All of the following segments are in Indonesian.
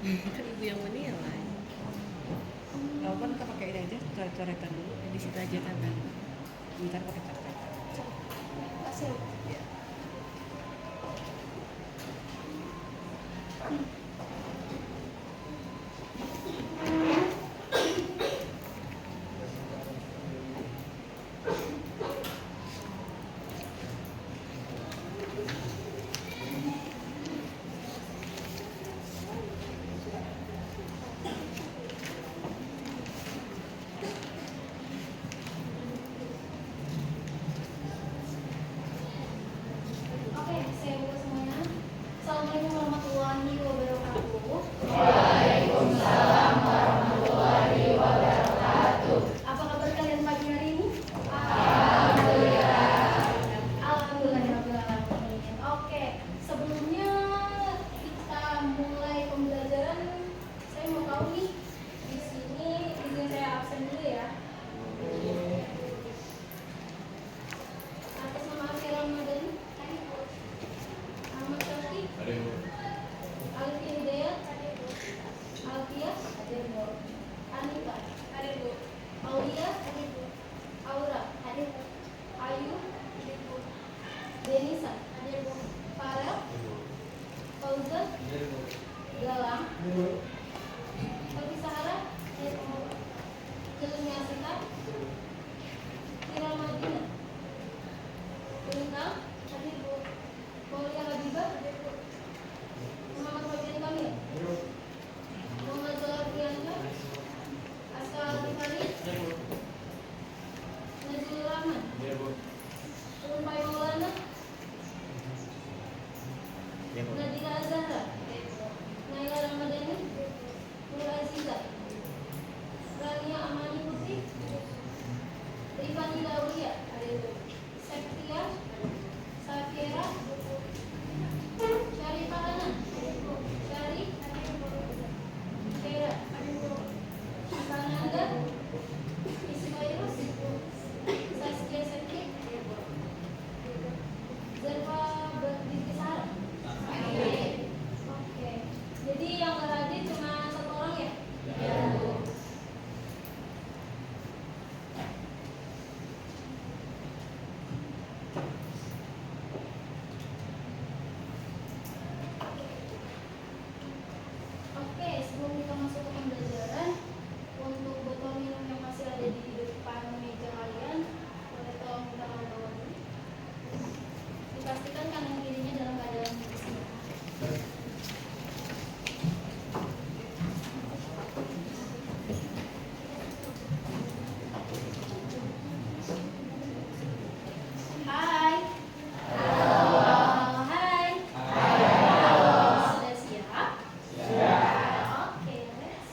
Kan ibu yang menilai. Kalau kan kita pakai ini aja, coret-coretan dulu di situ aja kan. Ntar pakai coretan. Hasil. Ya. Oke, saya buka semuanya. Assalamualaikum warahmatullahi wabarakatuh. Apa kabar kalian pagi hari ini? Alhamdulillahirrahmanirrahim. Oke, sebelumnya kita mulai pembelajaran, saya mau tahu nih di sini izin saya absen dulu ya. Atas nama Afira Ramadhani, Ahmad Syafri, Alfi Hidayat, Alfia, Anita, Aulia, Aura, Ayu, Denisa, Farel, Fauzan, Galang, Fabi Sahara, Jelmi Asita, Kira Madina, Bintang, Maulia Habibah, Muhammad Fabian Kamil, Muhammad Zohar Priyansa, Aska Alifari, Nazrul Rahman, Rumpai Maulana, Nadira Azhara, Naila Ramadhani, Nur Aziza, Rania Amani Putri, Rifani Daulia, Septia, Safira, Syarifah Hanan, Syari, Kera, Sananda, Ismailus, Saskia Septi, Zerva Berditisara. Oke, jadi yang nggak hadir cuma satu orang ya? Oke, sebelum kita masuk ke pembelajaran, untuk botol minum yang masih ada di depan meja kalian, boleh tolong kita bawa dulu. Dipastikan kanan kirinya dalam keadaan bersih. Hai. Hai. Sudah siap? Oke, let's.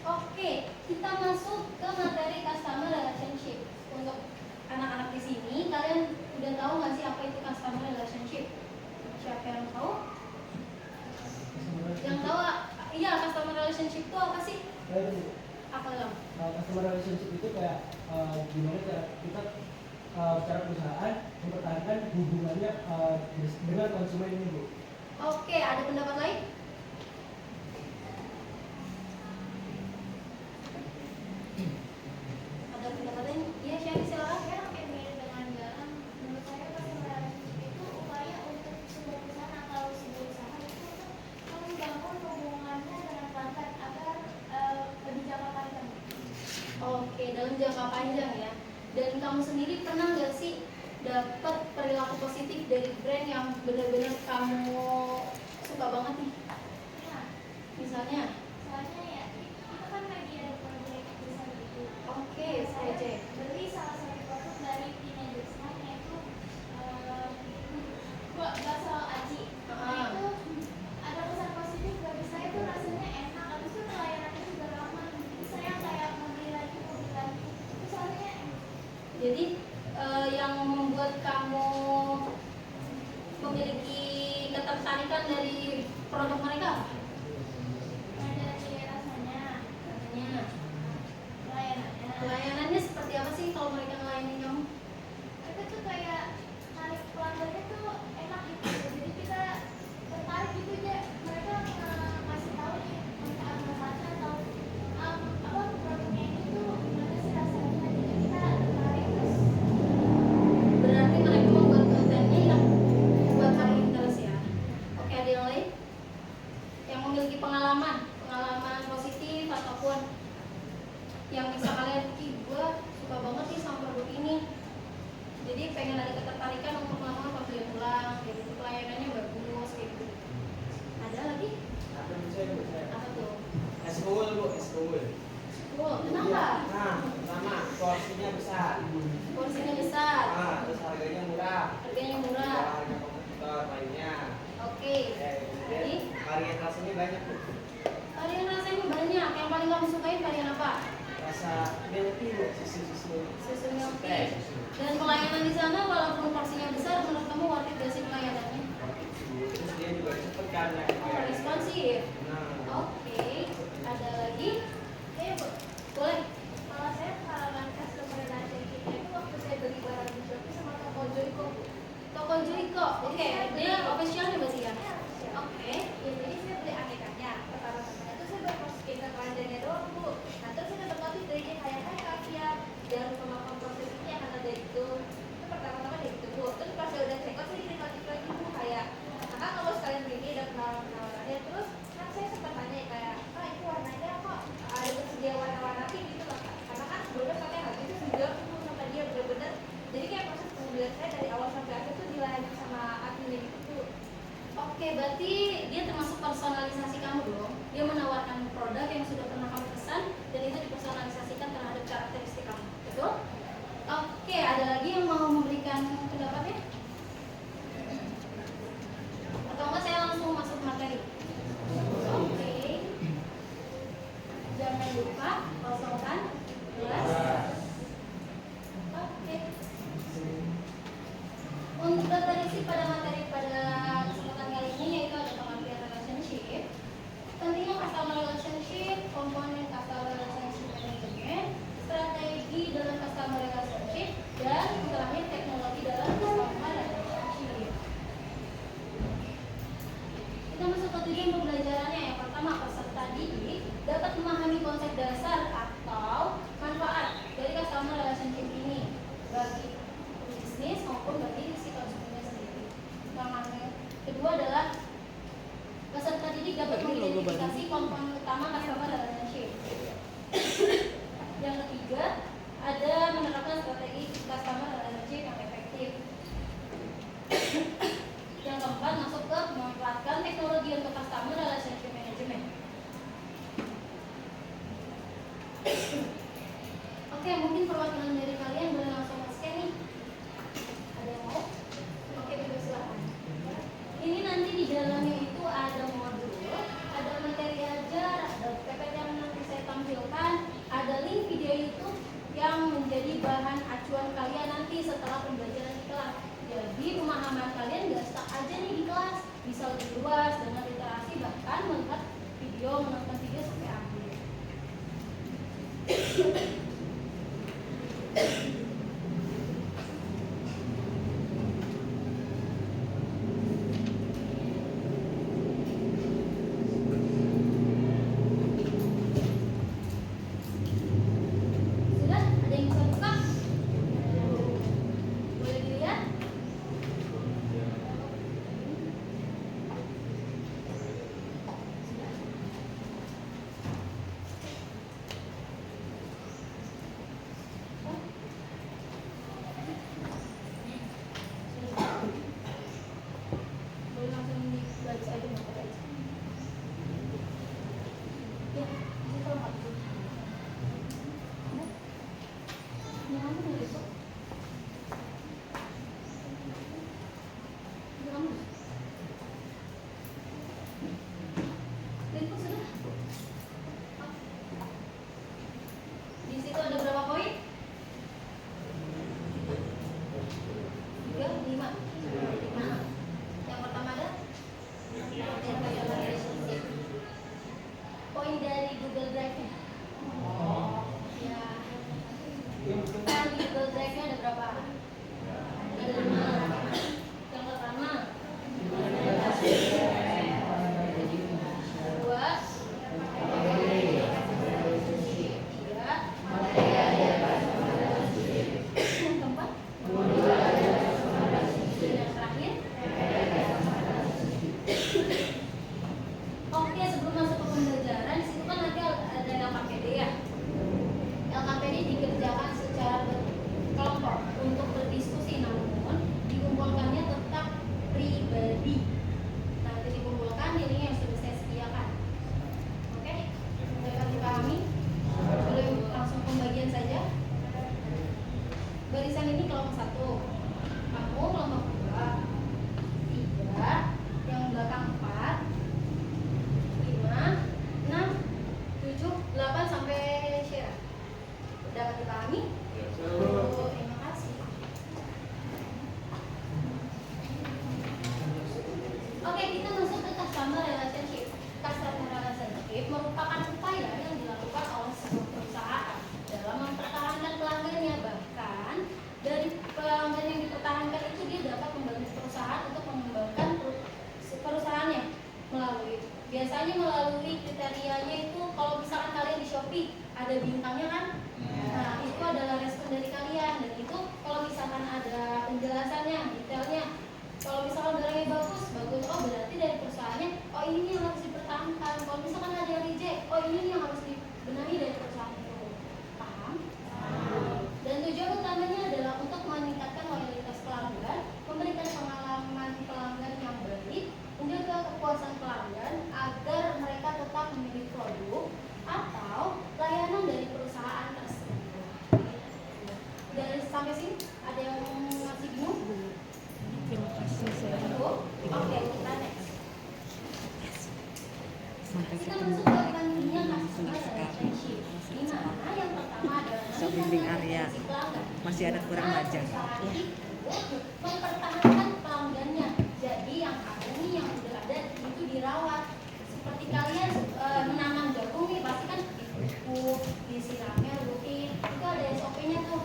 Oke, kita masuk ke materi customer relationship. Untuk anak-anak di sini, kalian udah tahu nggak sih apa itu customer relationship? Siapa yang tahu? Yang tahu, iya, customer relationship itu apa sih? Apa dong? Customer relationship itu kayak gimana cara kita secara perusahaan mempertahankan hubungannya dengan konsumen ini, Bu. Oke, ada pendapat lain? Ada pendapat lain? Iya, Syari, silakan. Mirip dengan dalam, menurut saya customer relationship itu upaya untuk sebuah perusahaan atau sebuah usaha itu untuk membangun hubungannya dengan pelanggan agar lebih jangka panjang. Oke, dalam jangka panjang ya. Dan kamu sendiri pernah nggak sih dapat perilaku positif dari brand yang benar-benar kamu suka banget nih? Nah, Misalnya? soalnya ya itu kan lagi ada proyek besar gitu. Oke, Saya proyek. beli salah satu produk dari teenagers yaitu bakso aci. Nah itu ada pesan positif bagi saya itu rasanya enak, habis itu pelayanannya juga ramah. Jadi saya kayak mau beli lagi. Itu soalnya Jadi yang membuat kamu memiliki ketertarikan dari produk mereka? dari rasanya, Katanya pelayanannya. pelayanannya seperti apa sih kalau mereka ngelayanin kamu? Itu tuh kayak Gimana walaupun porsinya besar, menurut kamu worth it gak sih pelayanannya? Terus dia juga cepet kan Oh, responsif. nah Oke, ada lagi? Iya Bu, Boleh. kalau saya pengalaman customer relationship itu waktu saya beli barang di Shopee sama toko Joyko Bu. Toko Joyko. Oke, dia officialnya berarti ya? Ya, official. Oke. Ya, jadi saya beli akikatnya pertama-tama itu saya baru masukin ke keranjangnya doang Bu. Nah terus saya dapat notif dari dia kayak hai Kavia, jangan lupa melakukan proses ini akan ada itu pertama-tama dia gitu Bu. Terus pas saya udah check out saya kirim notif lagi Bu kayak kakak kalau sekalian beli ini ada penawaran-penawarannya. Terus kan saya sempat tanya kayak kak itu warnanya kok ada tersedia warna-warna pink gitu loh Kak. Karena kan sebelumnya pakai hal itu sudah Bu sama dia bener-bener jadi kayak proses pengambilan saya dari awal sampai akhir tuh dilayani sama adminnya gitu Bu. Oke, berarti dia termasuk personalisasi kamu dong. Dia menawarkan produk yang sudah pernah kamu pesan dan itu dipersonalisasikan terhadap karakteristik kamu. Betul? Oke, ada lagi yang mau memberikan pendapatnya? Atau enggak saya langsung masuk materi? Oke. Jangan lupa kosongkan gelas. Oke. Untuk terisi pada materi pada kesempatan kali ini yaitu ada pengertian relationship, pentingnya customer relationship, komponen customer relationship management, strategi dalam customer relationship, dan terakhir teknologi dalam customer relationship. Kita masuk ke tujuan pembelajarannya. Yang pertama, peserta didik dapat memahami konsep dasar atau manfaat dari customer relationship ini bagi bisnis maupun bagi si konsumennya sendiri. Yang kedua adalah peserta didik dapat mengidentifikasi komponen utama customer relationship. Yang ketiga, ada menerapkan strategi customer relationship yang efektif. Yang keempat, masuk ke memanfaatkan teknologi untuk customer relationship management. Oke, mungkin perwakilan dari kalian boleh langsung scan nih. Ada yang mau? Oke, silakan. Ini nanti di dalamnya itu ada modul, ada materi ajar, ada PPT yang ada bintangnya kan. Nah, itu adalah respon dari kalian, dan itu kalau misalkan ada penjelasannya, detailnya. Kalau misalkan barangnya bagus, oh berarti dari perusahaannya, oh ini nih yang harus dipertahankan. Kalau misalkan ada yang reject, oh ini nih yang harus dibenahi dari perusahaan itu. Paham? Dan tujuan utamanya adalah untuk meningkatkan loyalitas pelanggan, memberikan pengalaman pelanggan yang baik, menjaga kepuasan pelanggan agar mereka tetap memilih produk atau layanan dari perusahaan tersebut. Dari sampai sini ada yang masih bingung? Terima kasih saya. Oke, kita next. Sampai Kita ketemu masuk ke pentingnya customer sekali. relationship. Di mana yang pertama adalah Bisa bimbing Arya. si pelanggan. Masih ada kurang Nah, ajar. perusahaan itu mempertahankan pelanggannya. Jadi yang ada nih, yang udah ada itu dirawat. Seperti kalian menanam jagung nih, pasti kan dipupuk, disiramnya rutin. Itu ada SOP-nya tuh,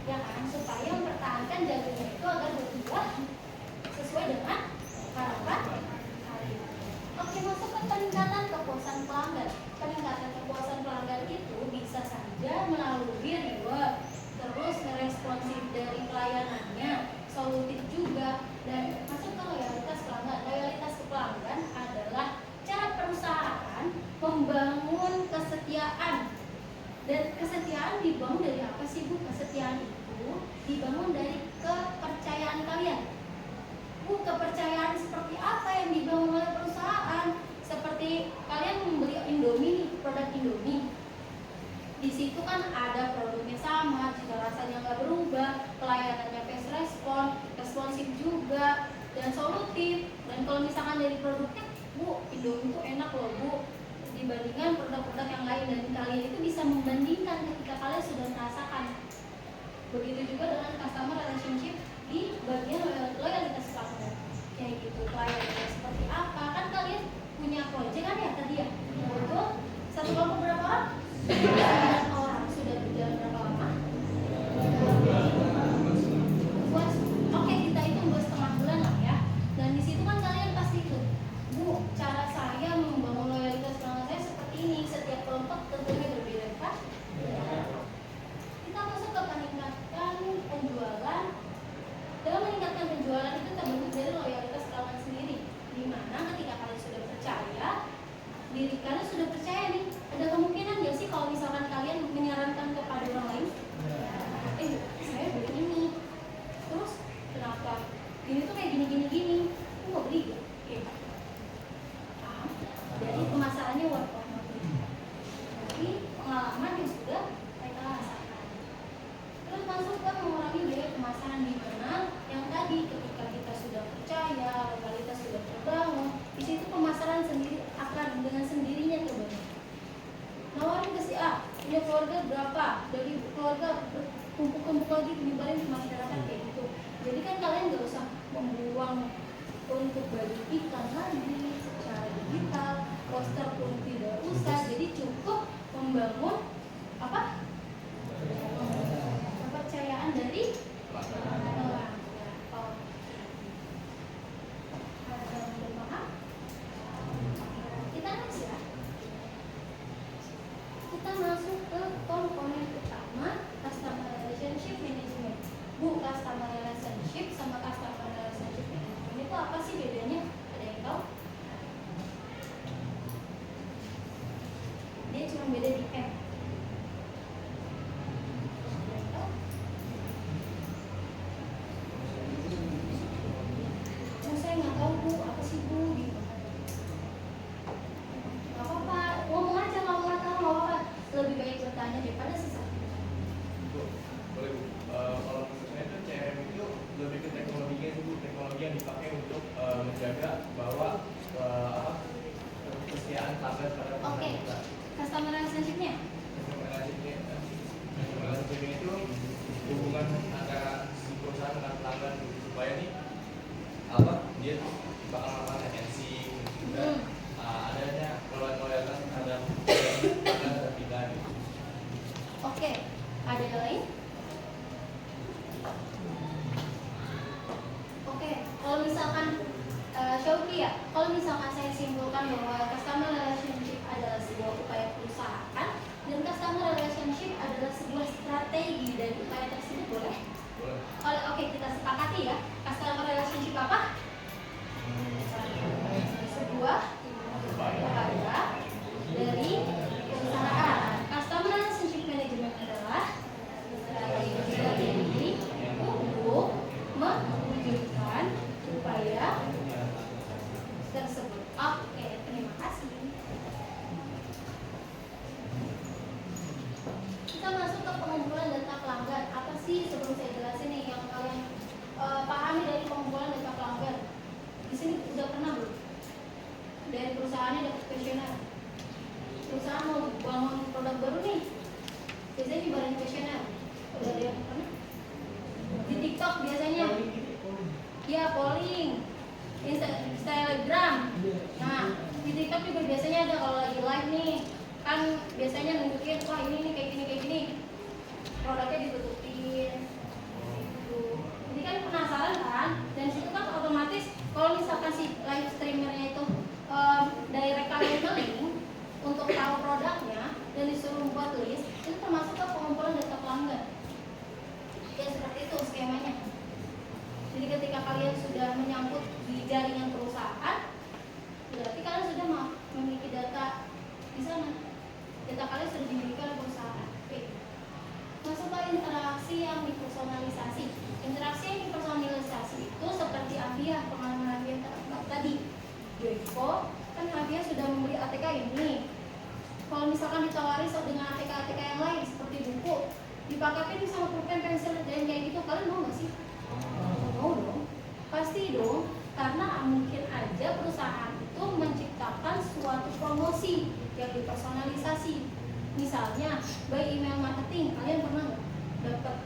ya kan? Supaya mempertahankan jagungnya itu agar berbuah sesuai dengan harapan kalian. Oke, masuk ke peningkatan kepuasan pelanggan. Peningkatan kepuasan pelanggan itu bisa saja melalui reward, terus responsif dari pelayanannya, solutif juga, dan masuk ke loyalitas pelanggan. Loyalitas ke pelanggan adalah cara perusahaan membangun kesetiaan. Dan kesetiaan dibangun dari apa sih Bu? Kesetiaan itu dibangun dari kepercayaan kalian. Bu, kepercayaan seperti apa yang dibangun oleh perusahaan? Seperti kalian membeli Indomie nih, produk Indomie. Di situ kan ada produknya sama, cita rasanya nggak berubah, pelayanannya fast respon, responsif juga, dan solutif. Dan kalau misalkan dari produknya, Bu, Indomie itu enak loh Bu, dibandingkan produk-produk yang lain, dan kalian itu bisa membandingkan ketika kalian sudah merasakan. Begitu juga dengan customer relationship di bagian loyalitas pelanggan. Kayak gitu, pelayanannya seperti apa? Kan kalian punya project kan ya tadi ya? Betul? Satu kelompok berapa orang? 9 orang. Sudah berjalan berapa lama? 2. Oke, kita hitung 2,5 bulan lah ya. Dan di situ kan kalian pasti ikut. Bu, cara saya membangun loyalitas pelanggan saya seperti ini. Setiap kelompok tentunya berbeda kan? Kita masuk ke peningkatan penjualan. Dalam meningkatkan penjualan itu terbentuk dari loyalitas pelanggan sendiri. Dimana ketika kalian sudah percaya, diri kalian sudah percaya nih, ada kemungkinan nggak sih kalau misalkan kalian menyarankan kepada orang lain, saya beli ini, terus kenapa ini tuh kayak gini, aku mau beli gak? Gitu. Paham? Jadi pemasarannya word of mouth. Tapi pengalaman yang sudah mereka rasakan. Terus masuk ke mengurangi biaya pemasaran, di mana yang tadi ketika kita sudah percaya, loyalitas sudah terbangun, di situ pemasaran sendiri akan dengan sendirinya terbangun. Nawarin ke si A, punya keluarga berapa, dari keluarga kumpul-kumpul lagi penyebarin ke masyarakat kayak gitu. Jadi kan kalian nggak usah membuang untuk bagi iklan lagi secara digital, poster pun tidak usah. Jadi cukup membangun apa? Kepercayaan dari pelanggan. Ada yang belum paham? Kita next ya. Kita masuk ke komponen utama, customer relationship management. Bu, customer relationship sama customer relationship management itu apa sih bedanya? Ada yang tahu? Dia cuma beda di M. Ada yang tahu? Oh, saya nggak tahu Bu, apa sih Bu? Gitu. Gak apa-apa, ngomong aja, ngomong nggak tahu, nggak apa-apa. Lebih baik bertanya daripada sesat. Boleh Bu. Kalau menurut saya itu CRM itu lebih ke teknologinya itu, teknologi yang dipakai untuk menjaga bahwa kesetiaan pelanggan pada perusahaan Oke, kita. customer relationship-nya? Relationship itu hubungan antara si perusahaan dengan pelanggan supaya nih dia bakal melakukan agensi juga adanya loyalitas terhadap pelanggan dan kita gitu. Oke, ada yang lain? Oke, kalau misalkan Syauki ya, kalau misalkan saya simpulkan bahwa customer relationship adalah sebuah upaya perusahaan dan customer relationship adalah sebuah strategi dari upaya tersebut, boleh? Boleh. Oke, kita sepakati ya. Customer relationship apa? Sebuah upaya dari perusahaan. Customer relationship management adalah strategi untuk mewujudkan upaya tersebut. Oke, terima kasih. Kita masuk ke pengumpulan data pelanggan. Apa sih sebelum saya jelasin nih yang kalian pahami dari pengumpulan data pelanggan? Di sini udah pernah belum? Dari perusahaannya dapat kuesioner. Perusahaan mau bangun produk baru nih, biasanya nyebarin kuesioner. Udah ada yang pernah? Di TikTok biasanya, ya polling, Instagram. Nah, di TikTok juga biasanya ada kalau lagi live nih, kan biasanya nunjukin, wah ini nih kayak gini, produknya ditutupin. Gitu. Jadi kan penasaran kan, dan situ kan otomatis kalau misalkan si live streamernya itu direct kalian link untuk tahu produknya dan disuruh buat list, itu termasuk ke pengumpulan data pelanggan. Ya seperti itu skemanya. Jadi ketika kalian sudah menyangkut di jaringan perusahaan, berarti kalian sudah memiliki data di sana. Data kalian sudah dimiliki oleh perusahaan. Oke. Masuk ke interaksi yang dipersonalisasi. Interaksi yang dipersonalisasi itu seperti Avia, pengalaman Avia tadi. Depo, kan Avia sudah membeli ATK ini. Kalau misalkan ditawari dengan ATK yang lain seperti buku, dipakai sama pulpen, pensil dan kayak gitu, kalian mau nggak sih? Mau dong, pasti dong, karena mungkin aja perusahaan itu menciptakan suatu promosi yang dipersonalisasi. Misalnya, by email marketing, kalian pernah nggak dapat?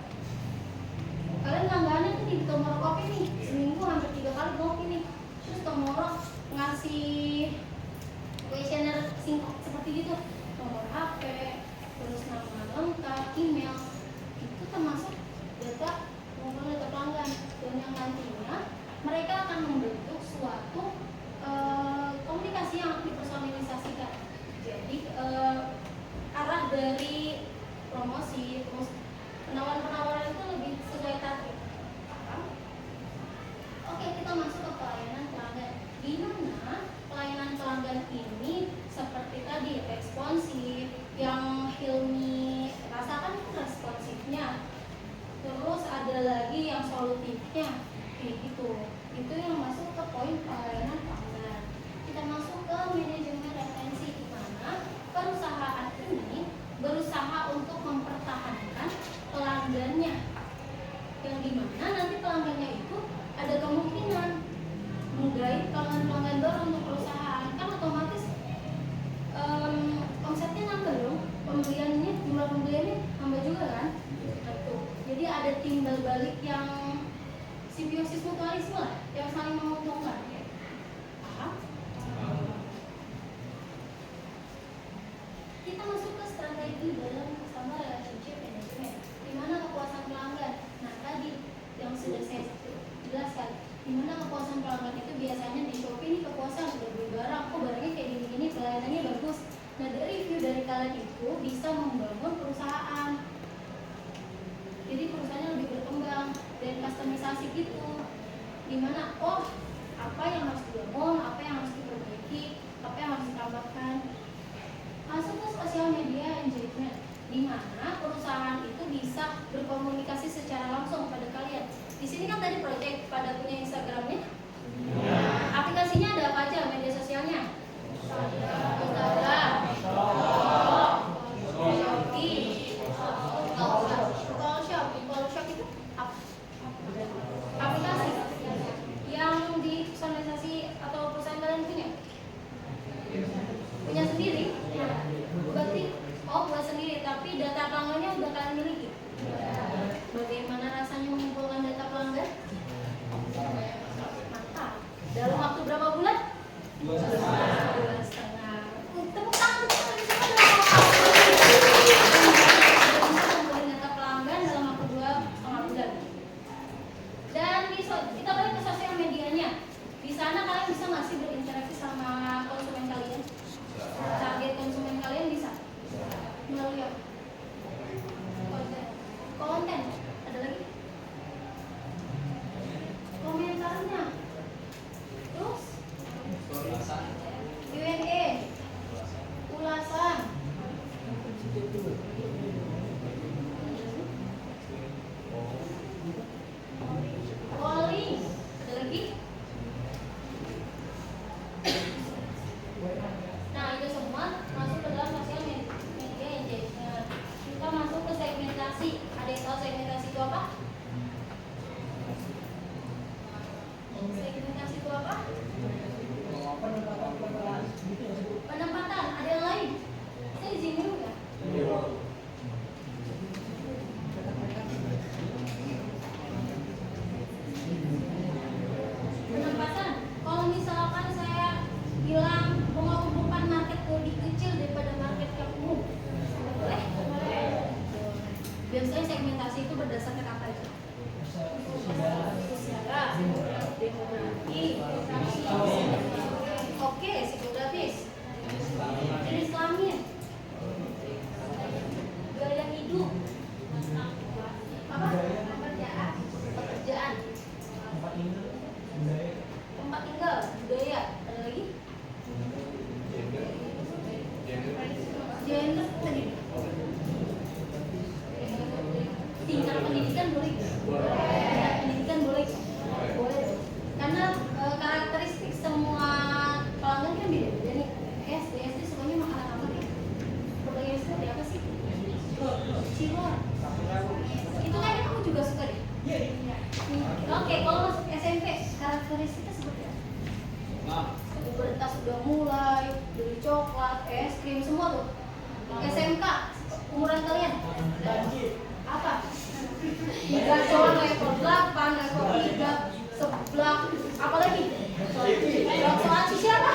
Kalian langganan tuh di Tomorrow Coffee nih, seminggu hampir 3 kali kopi nih, terus Tomorrow ngasih questionnaire singkat seperti gitu, nomor HP, terus nama lengkap, email, itu termasuk data pengumpulan data pelanggan, dan yang nantinya mereka akan membentuk suatu komunikasi yang dipersonalisasikan. Jadi arah dari promosi, terus penawaran-penawaran itu lebih sesuai target. Paham? Oke, kita masuk ke pelayanan pelanggan. Di mana pelayanan pelanggan ini seperti tadi responsif, yang Hilmi rasakan itu responsifnya. Terus ada lagi yang solutifnya, kayak gitu. Itu yang masuk ke poin pelayanan pelanggan. Kita masuk ke manajemen retensi, di mana perusahaan ini berusaha untuk mempertahankan pelanggannya, yang dimana nanti pelanggannya itu ada kemungkinan menggait pelanggan-pelanggan baru untuk perusahaan, kan otomatis omsetnya nambah dong, pembeliannya, jumlah pembeliannya nambah juga kan. Betul. Jadi ada timbal balik yang simbiosis mutualisme lah, yang saling menguntungkan. Paham? Kita masuk ke strategi dalam customer relationship management, di mana kepuasan pelanggan. Nah tadi yang sudah saya jelaskan, di mana kepuasan pelanggan itu biasanya di Shopee ini kepuasan udah beli barang, kok barangnya kayak gini-gini, pelayanannya bagus. Nah dari review dari kalian itu bisa membangun perusahaan. Jadi perusahaannya lebih berkembang dan customisasi gitu. Dimana apa yang harus dibangun, apa yang harus diperbaiki, apa yang harus ditambahkan. Masuk ke sosial media engagement, di mana perusahaan itu bisa berkomunikasi secara langsung pada kalian. Di sini kan tadi project pada punya Instagramnya. Aplikasinya ada apa aja media sosialnya? Instagram, Shopee, Shop itu apa? Aplikasi yang dipersonalisasi atau perusahaan kalian punya sendiri. Berarti buat sendiri, tapi data pelanggannya udah kalian miliki. Bagaimana rasanya mengumpulkan data pelanggan? Tempat tinggal, budaya, ada lagi? Gender. Gender tadi. Tingkat pendidikan boleh? Tingkat pendidikan boleh? Boleh. Karena karakteristik semua pelanggan kan beda-beda nih. SD semuanya makanan apa nih? Berbagai seperti apa sih? Cilor. Itu kayaknya kamu juga suka deh. Oke, kalau masuk SMP karakteristiknya seperti apa? Pubertas udah mulai, dari coklat, es krim semua tuh. SMK umuran kalian? Apa? Gacoan level 8, level 3, seblak, apa lagi? Bakso aci siapa?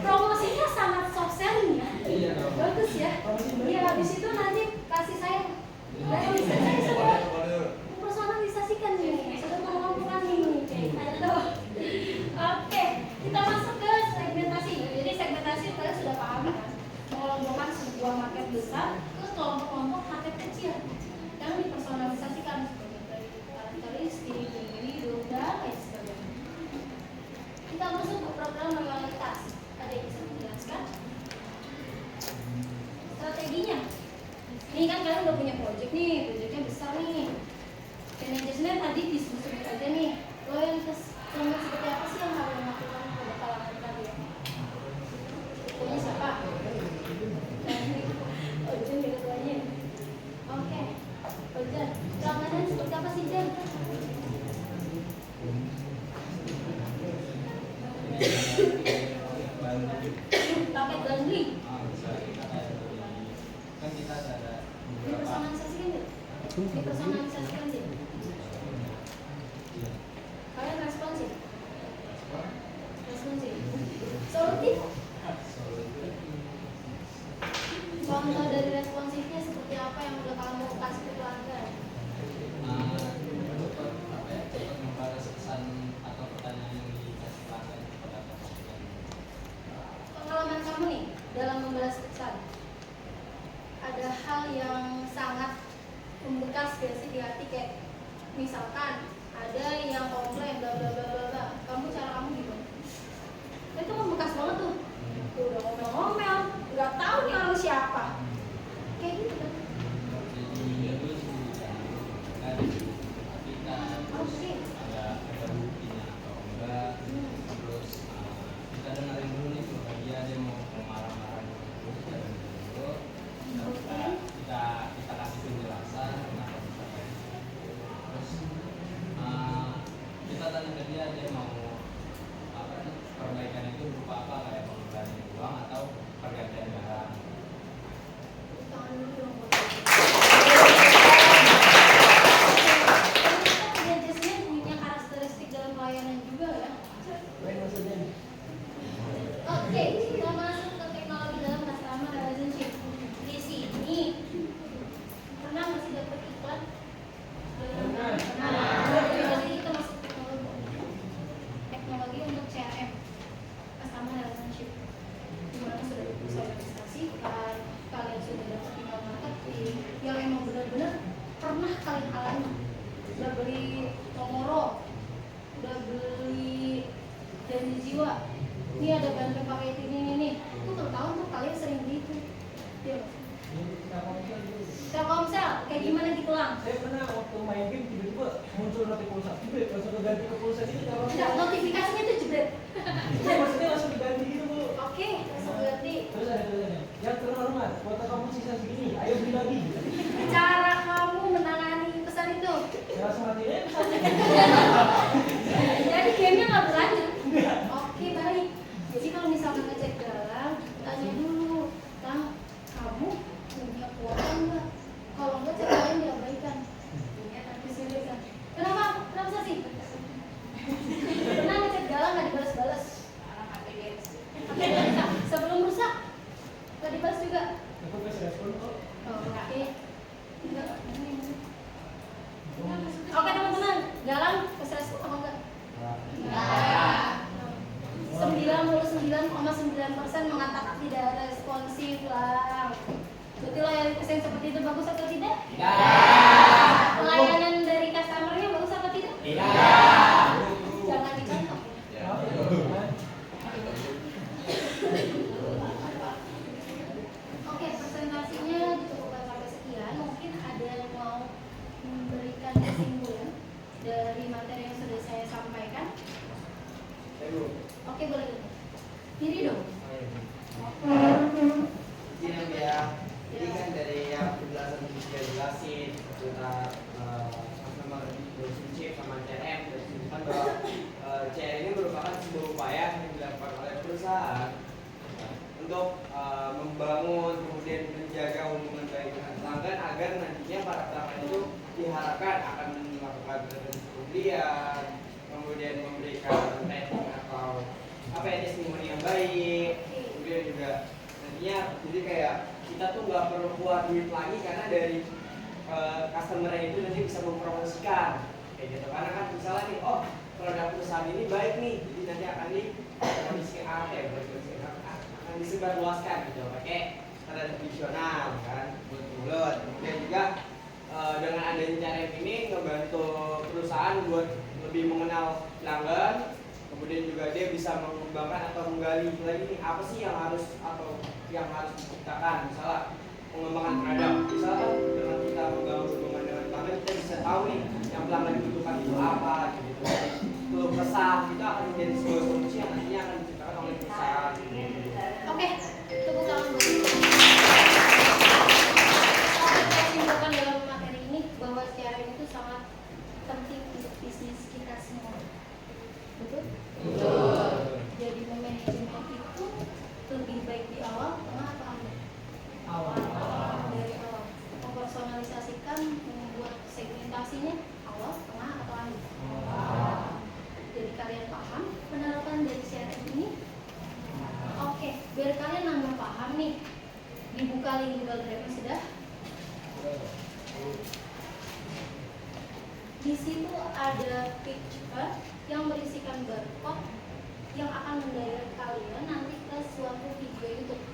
Promosinya sangat soft selling ya. Bagus ya. Iya, habis itu nanti kasih saya. Dan saya sudah personalisasikan nih, sudah mengumpulkan ini. Oke, kita masuk ke segmentasi. Jadi segmentasi kalian sudah pahami kan? Mengelompokkan sebuah market besar ke kelompok-kelompok market kecil yang dipersonalisasikan sebagai karakteristik, individu, dan lain sebagainya. Kita masuk ke program loyalitas. Ada yang bisa menjelaskan strateginya? Ini kan kalian udah punya project nih, projectnya besar nih. Manajemen tadi disebut aja nih. Loyalitas seperti apa sih yang harus dilakukan pada kalangan kalian? Punya siapa? Ojen ya ketuanya. Oke, Ojen. Pelangganan seperti apa sih Jen? Paket bundling. Kan kita ada Dipersonalisasikan nggak? Dipersonalisasikan sih. Kalian responsif? Responsif. Solutif? Contoh dari responsifnya seperti apa yang udah kamu kasih ke pelanggan? cepat membalas pesan atau pertanyaan yang dikasih pelanggan kepada pelanggan. Pengalaman kamu nih dalam membalas pesan, ada hal yang sangat membekas gak sih di hati, kayak misalkan ada yang komplain bla bla bla bla bla, cara kamu gimana? Itu membekas banget tuh. Udah ngomel-ngomel, nggak tahu nih orang siapa. Kayak gitu kan. Jadi dia dulu sebutkan kan kita terus ada buktinya atau enggak, terus kita dengerin dulu nih kalau dia mau marah-marah terus kita dengerin dulu. Kita kasih penjelasan kenapa bisa kayak gitu. Terus kita tanya ke dia mau apa nih, perbaikan itu berupa apa, kayak pengembalian uang atau pergantian barang. Tangan dulu dong. Ternyata punya karakteristik dalam pelayanan juga ya. Oke, kita masuk ke teknologi dalam customer relationship. Di sini pernah masih dapat iklan? Jadi kita masuk teknologi untuk CRM, customer relationship. Dimana sudah disosialisasikan, kalian sudah dapat email marketing yang emang benar-benar pernah kalian alami. Udah beli Tomoro, udah beli janji jiwa. Ini ada bantuan pakai ini nih. Itu tertahu tuh kalian sering beli itu. Iya. Telkomsel, kayak gimana gitu lang? Saya pernah waktu main game tiba-tiba muncul notifikasi pulsa, jebret langsung ganti ke pulsa itu. Enggak, notifikasinya tuh jebret. Iya, maksudnya langsung diganti gitu Bu. Oke, langsung ganti. Terus ada tulisannya, yang terhormat, kuota kamu sisa segini, ayo beli lagi. Cara kamu menangani pesan itu. Saya langsung matiin pesannya. Jadi gamenya nggak berlanjut. Oke, baik. Jadi kalau misalkan ngecek galang, tanya dulu, Kang, kamu punya kuota nggak? Kalau nggak, cek galang diabaikan. Disebutkan. Kenapa? Kenapa sih? Pernah ngecek galang nggak dibalas-balas? Sebelum rusak, nggak dibalas juga. Aku kasih respon kok. Oke. kesimpulan dari materi yang sudah saya sampaikan? Oke, boleh dulu. Diri dong. Izin ya. Jadi kan dari yang penjelasan sudah jelasin tentang customer relationship sama CRM, dan disebutkan bahwa CRM ini merupakan sebuah upaya yang dilakukan oleh perusahaan untuk membangun kemudian menjaga hubungan baik dengan pelanggan agar nantinya para pelanggan itu diharapkan akan melakukan pembelian, kemudian memberikan rating atau apa ya, testimoni yang baik, kemudian juga nantinya jadi kayak kita tuh nggak perlu keluar duit lagi karena dari customer itu nanti bisa mempromosikan kayak gitu, karena kan misalnya nih, oh produk perusahaan ini baik nih, jadi nanti akan dipromosikan akan disebarluaskan gitu pakai cara tradisional kan, mulut-mulut. Kemudian juga dengan adanya CRM ini membantu perusahaan buat lebih mengenal pelanggan, kemudian juga dia bisa mengembangkan atau menggali lagi nih apa sih yang harus diciptakan, misalnya pengembangan produk, misalnya dengan kita membangun hubungan dengan pelanggan kita bisa tahu nih yang pelanggan dibutuhkan itu apa gitu. Kalau kesah itu akan menjadi sebuah solusi yang nantinya akan diciptakan oleh perusahaan. Oke, tepuk tangan buat itu. Saya simpulkan dalam materi ini bahwa CRM itu sangat penting untuk bisnis kita semua. Betul? Betul. Jadi manajemen itu lebih baik di awal, tengah atau akhir? Awal. Dari awal. Mempersonalisasikan, membuat segmentasinya awal, tengah atau akhir? Awal. Jadi kalian paham penerapan dari CRM ini? Oke, biar kalian nambah paham nih, dibuka link Google Drive sudah. Di situ ada picture yang berisikan barcode yang akan mendirect kalian nanti ke suatu video YouTube.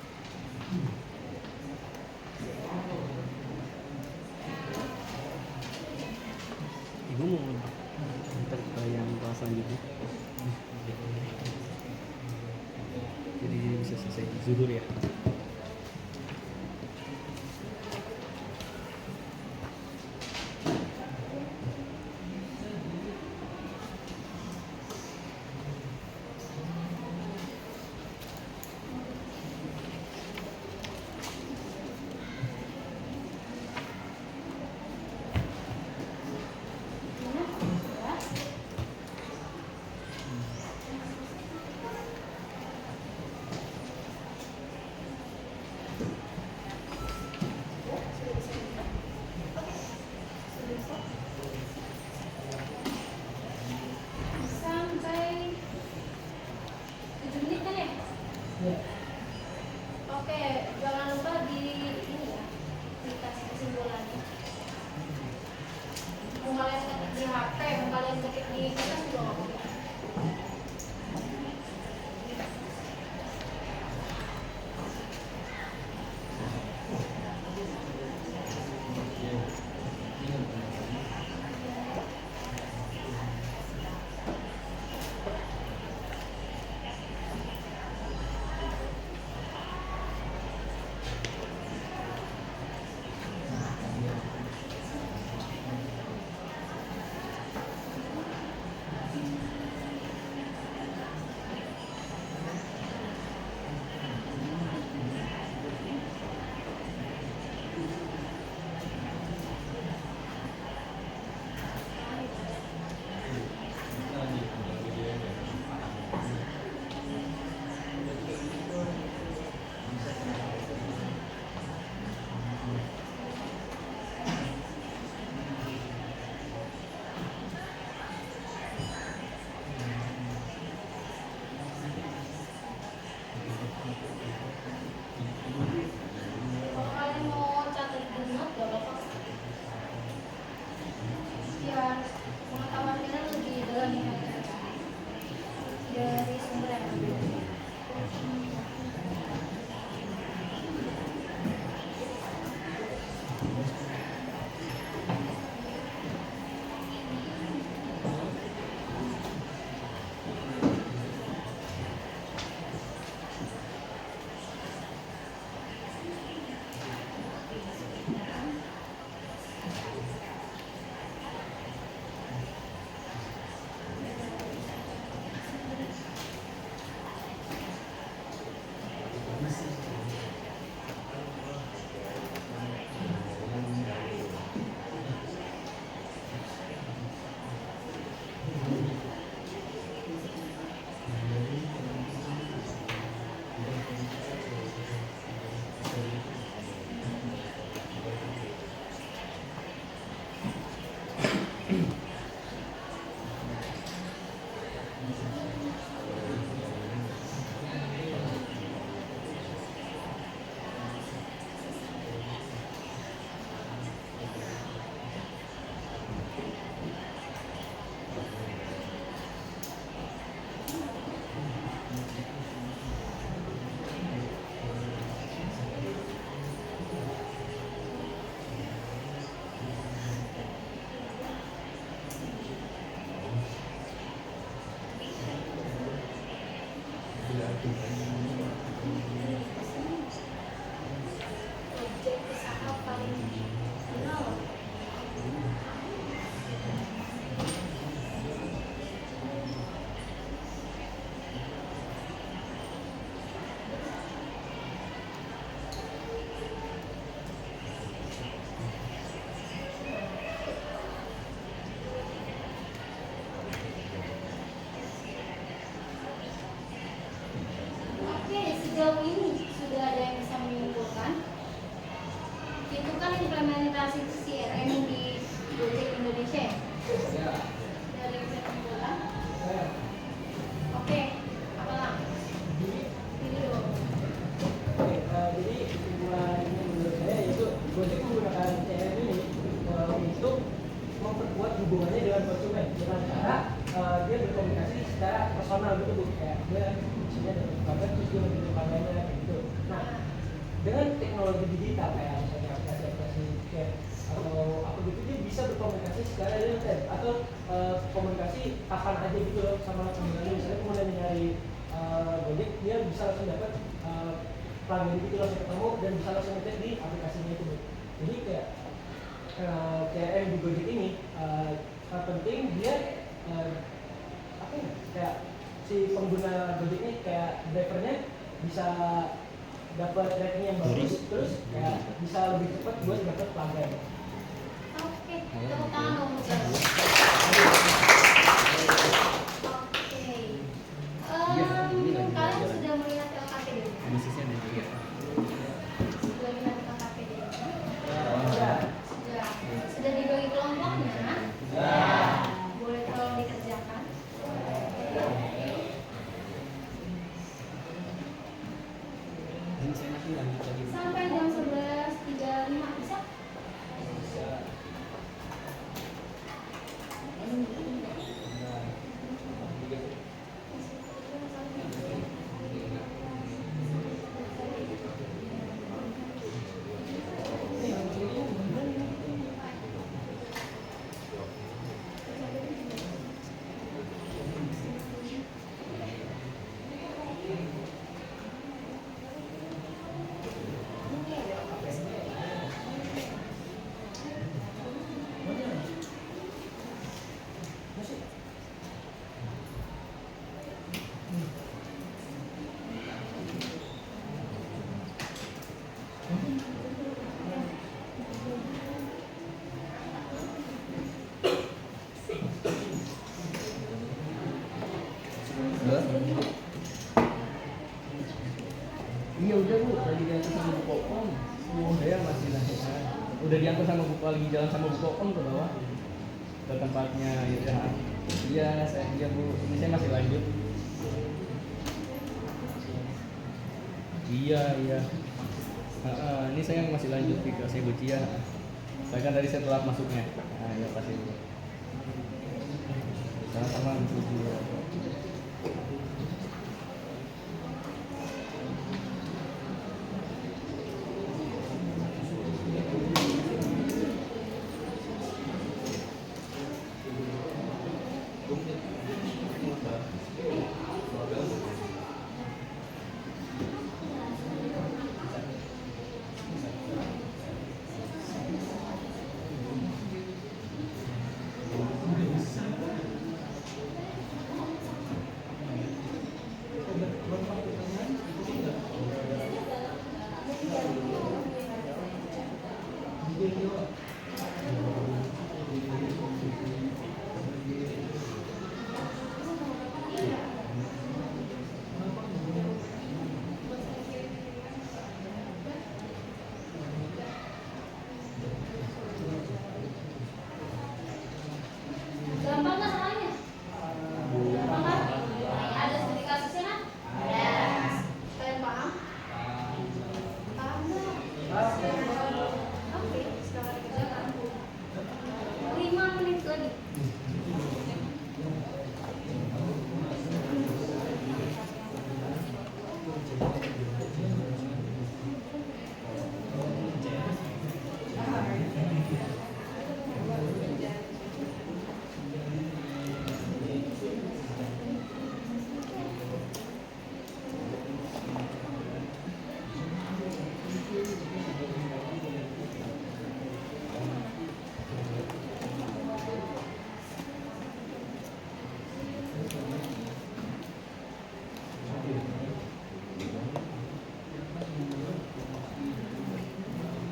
Ibu mau ntar ke yang kelas selanjutnya. Jadi bisa selesai zuhur ya. Sampai 7 menit kan ya? Oke, jangan lupa di ini ya, dikasih kesimpulannya. Mau kalian ketik di HP, mau kalian ketik di kertas juga nggak apa-apa. Ya. Dari kesimpulan. Oke, apa lah? Ini dulu. Oke, jadi kesimpulannya menurut saya yaitu Gojek menggunakan CRM ini untuk memperkuat hubungannya dengan konsumen dengan cara dia berkomunikasi secara personal gitu Bu. Kayak dia misalnya dapat kabar terus dia mengirim kabarnya kayak gitu. Nah, dengan teknologi digital kayak misalnya aplikasi chat atau apa gitu dia bisa berkomunikasi secara real time atau komunikasi kapan aja gitu loh sama penggunanya. Misalnya kemudian nyari Gojek dia bisa langsung dapat pelanggan itu langsung ketemu dan bisa langsung ngecek di aplikasinya itu. Jadi kayak CRM di Gojek ini penting dia apa ya, kayak si pengguna Gojek ini kayak drivernya bisa dapat rating yang bagus, terus kayak bisa lebih cepat buat dapat pelanggan. Oke, tepuk tangan dong untuk Oke. Kalian sudah melihat LKPD? Bisnisnya ada juga. Sudah melihat LKPD? Ya. Sudah dibagi kelompoknya? Ya. Boleh tolong dikerjakan? Ini saya masih lanjut lagi. Sampai jam 11.35 bisa? Iya udah Bu, tadi diantar sama Bu Kopong. Saya masih lanjut. Udah diantar sama Bu, lagi jalan sama Bu Kopong ke bawah ke tempatnya ya. Iya, iya Bu, ini saya masih lanjut. Iya. Ini saya masih lanjut di kelasnya Bu Cia. Saya kan dari setelah masuknya. Nah, ya pasti Bu. Sama-sama Bu Cia. Gampang nggak soalnya? Gampang kan? Ada studi kasusnya kan? Ada. Kalian paham? Paham nggak? Oke, sekarang dikerjakan. 5 menit lagi.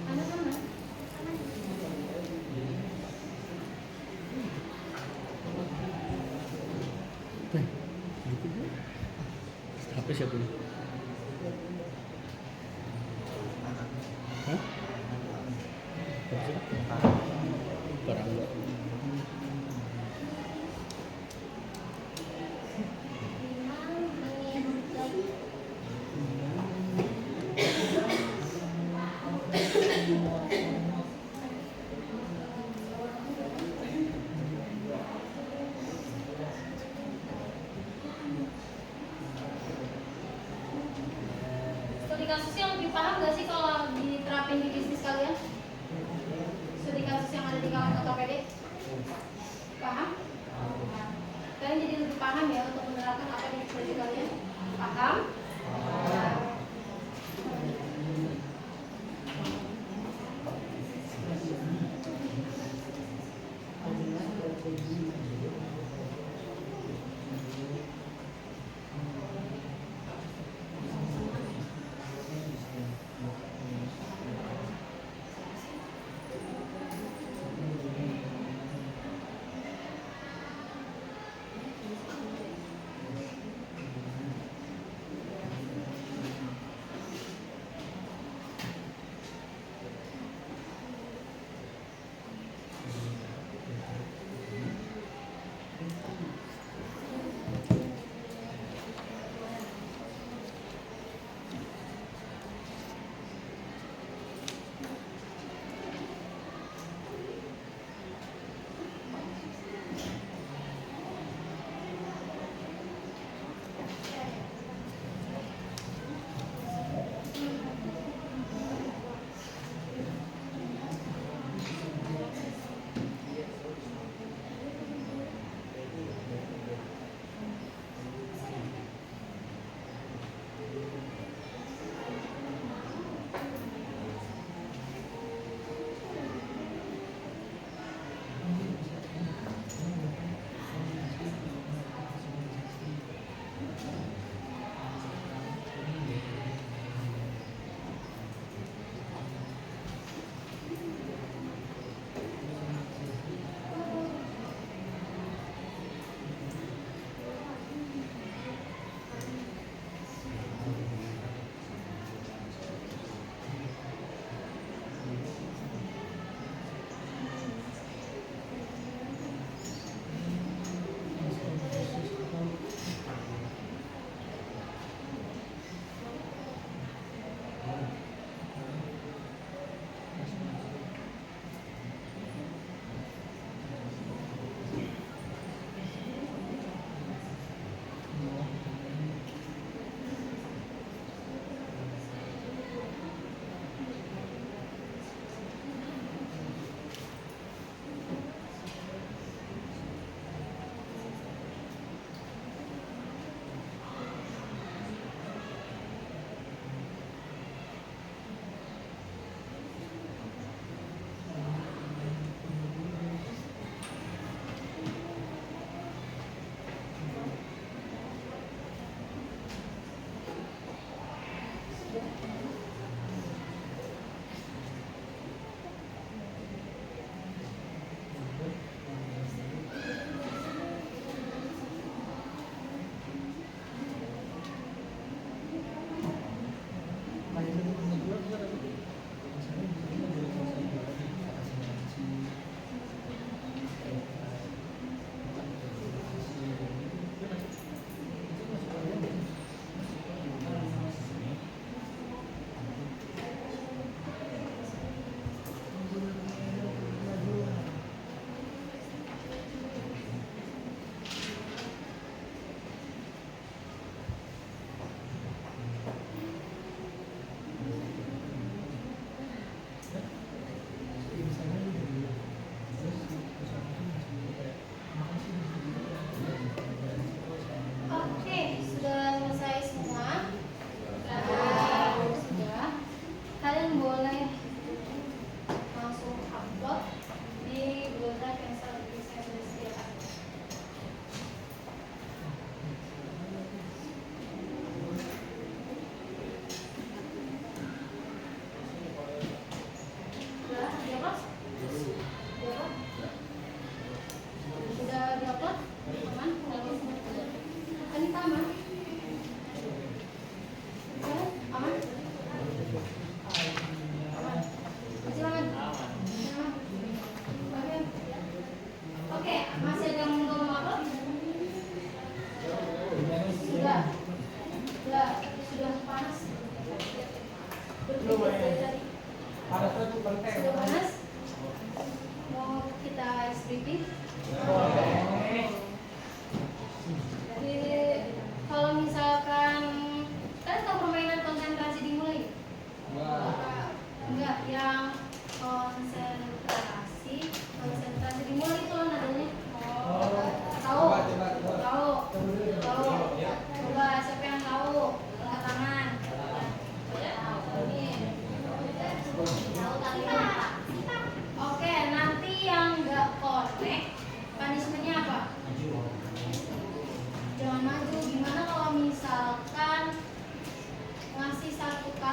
Anak-anak, HP siapa ini? Hah? Barang enggak. studi kasusnya lebih paham gak sih kalau diterapin di bisnis kalian? Studi kasus yang ada di kalangan KPD? Paham? Nah, kalian jadi lebih paham ya untuk menerapkan apa di studi kalian? Paham?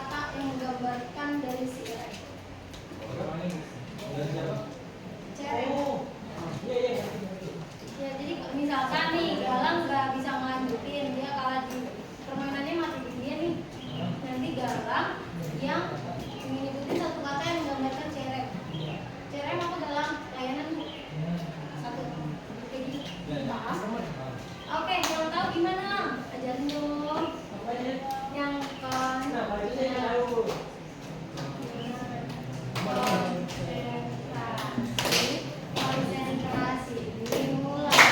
kata yang menggambarkan dari si Ira itu. Cerem. Iya iya. Ya jadi misalkan nih Galang nggak bisa ngelanjutin, dia kalah di permainannya mati di dia nih. Nanti Galang yang mengikuti satu kata yang menggambarkan cerem. Cerem apa Galang? Layanan satu. Jadi paham? Oke, kalau tahu gimana? Ajarin dong. Yang kan. Nah, kalau itu saya tahu. Konsentrasi dimulai.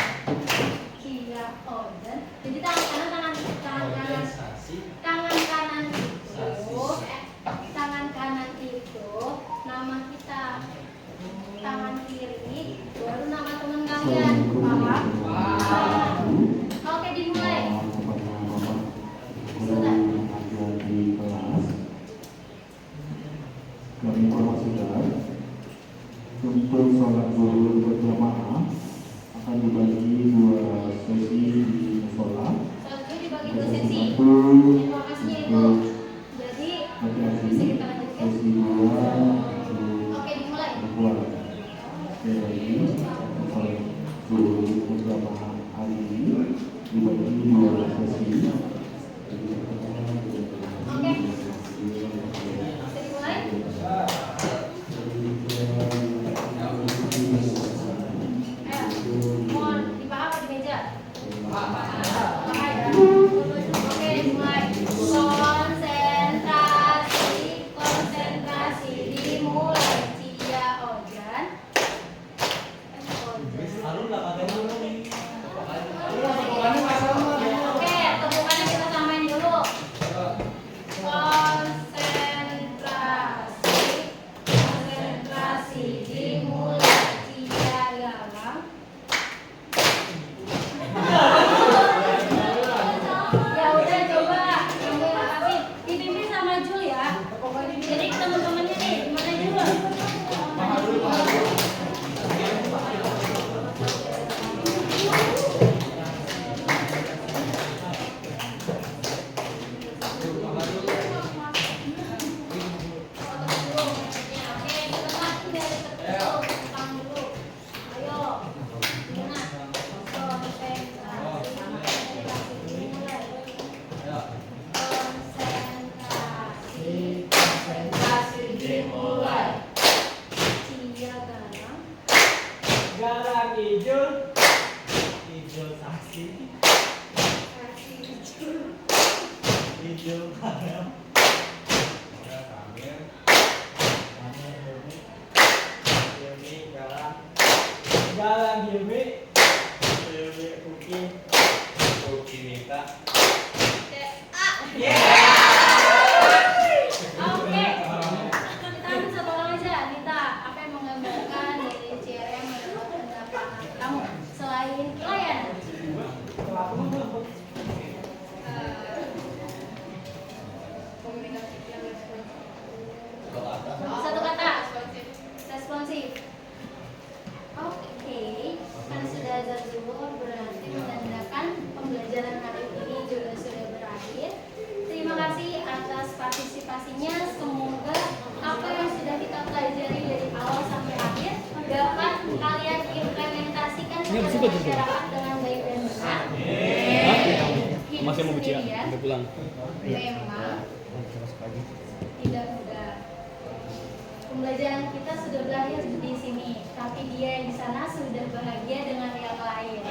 Kia order. Jadi tangan kanan itu nama kita, tangan kiri baru nama teman kalian, paham? Oke, dimulai. Sudah. Kami informasikan untuk sholat zuhur berjamaah akan dibagi 2 sesi di musola. Soalnya dibagi 2 sesi. Satu Informasinya itu. Jadi bisa kita lanjutkan. sesi 2 untuk Oke, dimulai. perempuan. Sekali lagi sholat zuhur berjamaah hari ini dibagi 2 sesi. Oke. Bisa dimulai? Mohon dipahami di meja. Paham ya? Oke, dimulai. Konsentrasi dimulai. Cia Ojan. Oke, temukannya kita samain dulu. Konsentrasi dimulai. Cia Galang. Ya udah coba kamu kasih dipimpin sama Jul ya. Jadi teman-temannya nih gimana Jul? Konsentrasi dimulai. Cia Galang. Galang hijau. Hijau saksi. Hijau garam. Galang Yumi. Yumi Uki. Uki minta. Oke. Kita ambil satu orang aja, Nita. Apa yang menggambarkan dari CRM menurut pendapat kamu selain layanan? Satu kata. Responsif. Oke. Karena sudah azan zuhur berarti menandakan pembelajaran hari ini juga sudah berakhir. Terima kasih atas partisipasinya. Semoga apa yang sudah kita pelajari dari awal sampai akhir dapat kalian implementasikan kepada masyarakat dengan baik dan benar. Hidup Masih mau bicara, sendirian udah pulang. memang tidak mudah. Pembelajaran kita sudah berakhir di sini, tapi dia yang di sana sudah bahagia dengan yang lain.